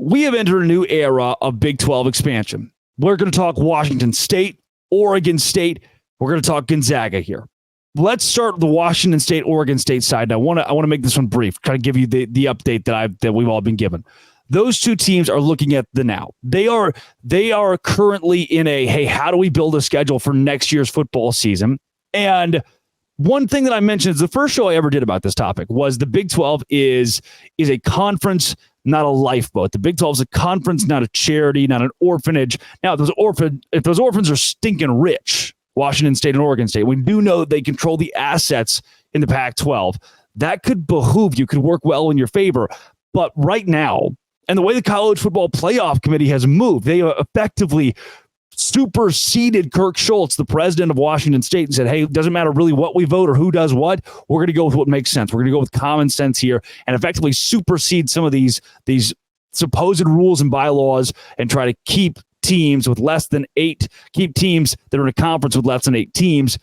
we have entered a new era of Big 12 expansion. We're going to talk Washington State, Oregon State. We're going to talk Gonzaga here. Let's start the Washington State, Oregon State side. I want to make this one brief, try to give you the update that we've all been given. Those two teams are looking at the now. They are currently in a, hey, how do we build a schedule for next year's football season? And one thing that I mentioned is the first show I ever did about this topic was the Big 12 is a conference, not a lifeboat. The Big 12 is a conference, not a charity, not an orphanage. Now, if those orphans are stinking rich, Washington State and Oregon State, we do know they control the assets in the Pac-12. That could behoove you, could work well in your favor. But right now, and the way the College Football Playoff Committee has moved, they effectively superseded Kirk Schultz, the president of Washington State, and said, hey, it doesn't matter really what we vote or who does what. We're going to go with what makes sense. We're going to go with common sense here and effectively supersede some of these supposed rules and bylaws and try to keep teams with less than 8, keep teams that are in a conference with less than 8 teams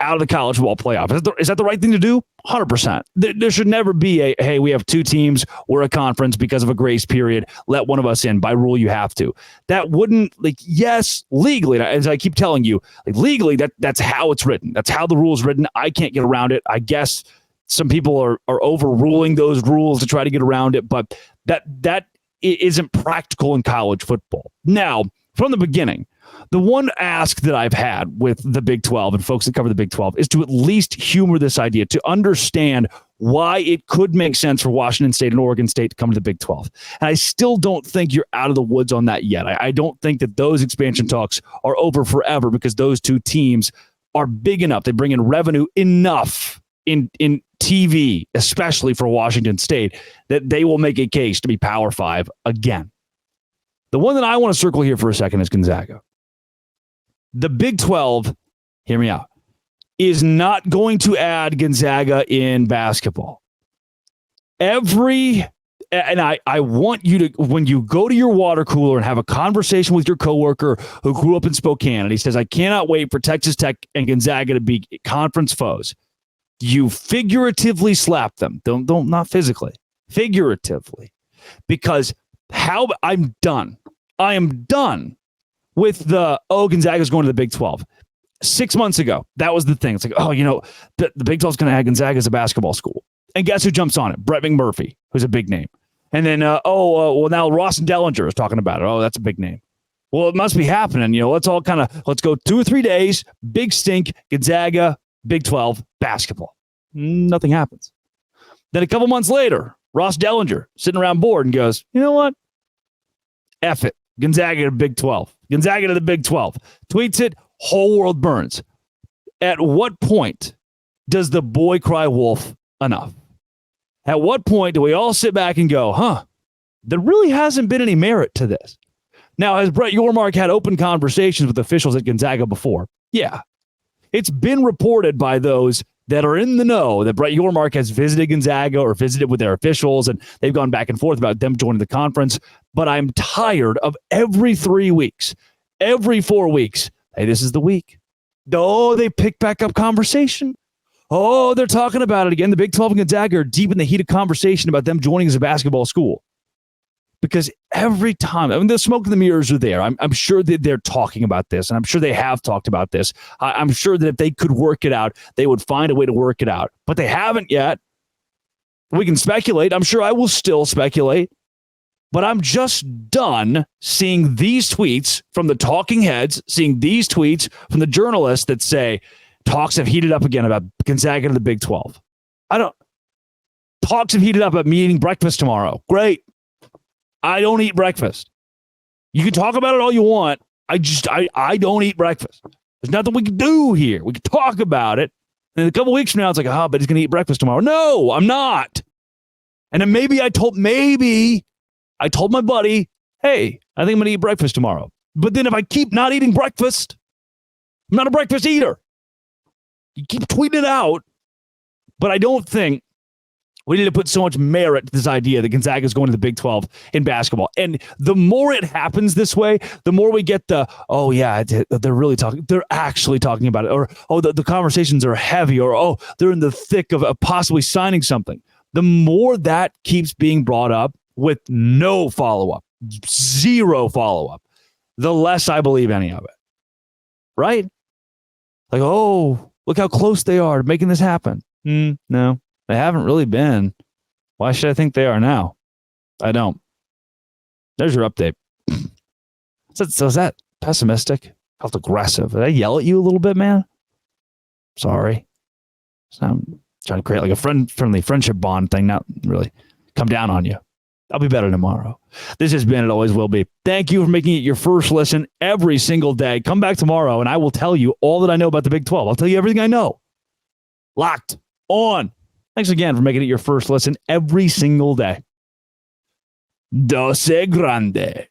out of the college football playoff. Is that the right thing to do? 100%. There should never be a, hey, we have 2 teams, we're a conference because of a grace period, let one of us in. By rule, you have to. That wouldn't, yes, legally, as I keep telling you, legally, that's how it's written. That's how the rule is written. I can't get around it. I guess some people are overruling those rules to try to get around it, but that isn't practical in college football. Now, from the beginning, the one ask that I've had with the Big 12 and folks that cover the Big 12 is to at least humor this idea, to understand why it could make sense for Washington State and Oregon State to come to the Big 12. And I still don't think you're out of the woods on that yet. I don't think that those expansion talks are over forever because those two teams are big enough. They bring in revenue enough in TV, especially for Washington State, that they will make a case to be Power 5 again. The one that I want to circle here for a second is Gonzaga. The Big 12, hear me out, is not going to add Gonzaga in basketball. I want you to, when you go to your water cooler and have a conversation with your coworker who grew up in Spokane, and he says, I cannot wait for Texas Tech and Gonzaga to be conference foes. You figuratively slap them. Don't not physically, figuratively, because I'm done. I am done with Gonzaga's going to the Big 12. 6 months ago, that was the thing. It's like, the Big 12 is going to add Gonzaga as a basketball school. And guess who jumps on it? Brett McMurphy, who's a big name. And then, now Ross Dellinger is talking about it. Oh, that's a big name. Well, it must be happening. Let's go 2 or 3 days, big stink, Gonzaga, Big 12, basketball. Nothing happens. Then a couple months later, Ross Dellinger sitting around board and goes, you know what? F it. Gonzaga to Big 12. Gonzaga to the Big 12. Tweets it, whole world burns. At what point does the boy cry wolf enough? At what point do we all sit back and go, there really hasn't been any merit to this? Now, has Brett Yormark had open conversations with officials at Gonzaga before? Yeah. It's been reported by those that are in the know that Brett Yormark has visited Gonzaga or visited with their officials, and they've gone back and forth about them joining the conference. But I'm tired of every 3 weeks, every 4 weeks. Hey, this is the week. Oh, they pick back up conversation. Oh, they're talking about it again. The Big 12 and Gonzaga are deep in the heat of conversation about them joining as a basketball school. Because every time, the smoke and the mirrors are there. I'm sure that they're talking about this, and I'm sure they have talked about this. I'm sure that if they could work it out, they would find a way to work it out. But they haven't yet. We can speculate. I'm sure I will still speculate. But I'm just done seeing these tweets from the talking heads, seeing these tweets from the journalists that say talks have heated up again about Gonzaga to the Big 12. Talks have heated up about me eating breakfast tomorrow. Great. I don't eat breakfast. You can talk about it all you want. I don't eat breakfast. There's nothing we can do here. We can talk about it. And a couple weeks from now, it's like, but he's going to eat breakfast tomorrow. No, I'm not. And then maybe I told my buddy, hey, I think I'm going to eat breakfast tomorrow. But then if I keep not eating breakfast, I'm not a breakfast eater. You keep tweeting it out, but I don't think we need to put so much merit to this idea that Gonzaga is going to the Big 12 in basketball. And the more it happens this way, the more we get they're really talking. They're actually talking about it. Or, the conversations are heavy. Or, they're in the thick of possibly signing something. The more that keeps being brought up with no follow-up, zero follow-up, the less I believe any of it. Right? Like, oh, look how close they are to making this happen. No, they haven't really been. Why should I think they are now? I don't. There's your update. So is that pessimistic? Felt aggressive. Did I yell at you a little bit, man? Sorry. So I'm trying to create like a friendly friendship bond thing, not really come down on you. I'll be better tomorrow. This has been, it always will be. Thank you for making it your first listen every single day. Come back tomorrow and I will tell you all that I know about the Big 12. I'll tell you everything I know. Locked on. Thanks again for making it your first listen every single day. Doce Grande.